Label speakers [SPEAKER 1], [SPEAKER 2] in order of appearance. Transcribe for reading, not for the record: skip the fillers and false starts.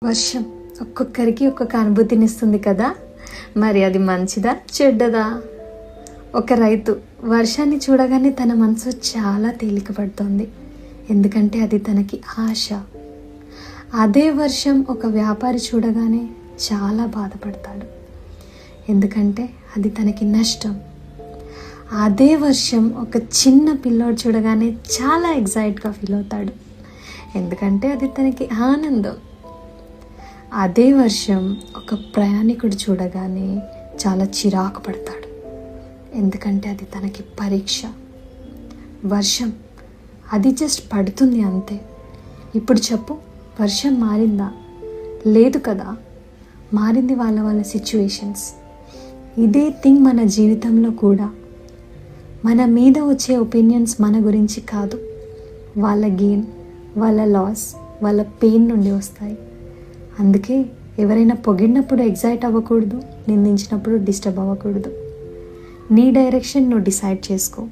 [SPEAKER 1] వర్షం ఒక్కొక్కరికి ఒక్కొక్క అనుభూతినిస్తుంది కదా. మరి అది మంచిదా చెడ్డదా? ఒక రైతు వర్షాన్ని చూడగానే తన మనసు చాలా తేలిక పడుతుంది, ఎందుకంటే అది తనకి ఆశ. అదే వర్షం ఒక వ్యాపారి చూడగానే చాలా బాధపడతాడు, ఎందుకంటే అది తనకి నష్టం. అదే వర్షం ఒక చిన్న పిల్లోడు చూడగానే చాలా ఎగ్జైట్గా ఫీల్ అవుతాడు, ఎందుకంటే అది తనకి ఆనందం. అదే వర్షం ఒక ప్రయాణికుడు చూడగానే చాలా చిరాకు పడతాడు, ఎందుకంటే అది తనకి పరీక్ష. వర్షం అది జస్ట్ పడుతుంది అంతే. ఇప్పుడు చెప్పు, వర్షం మారిందా? లేదు కదా. మారింది వాళ్ళ సిచ్యువేషన్స్. ఇదే థింగ్ మన జీవితంలో కూడా. మన మీద వచ్చే ఒపీనియన్స్ మన గురించి కాదు, వాళ్ళ గెయిన్, వాళ్ళ లాస్, వాళ్ళ పెయిన్ నుండి వస్తాయి. అందుకే ఎవరైనా పొగిడినప్పుడు ఎగ్జైట్ అవ్వకూడదు, నిందించినప్పుడు డిస్టర్బ్ అవ్వకూడదు. నీ డైరెక్షన్ నువ్వు డిసైడ్ చేసుకో.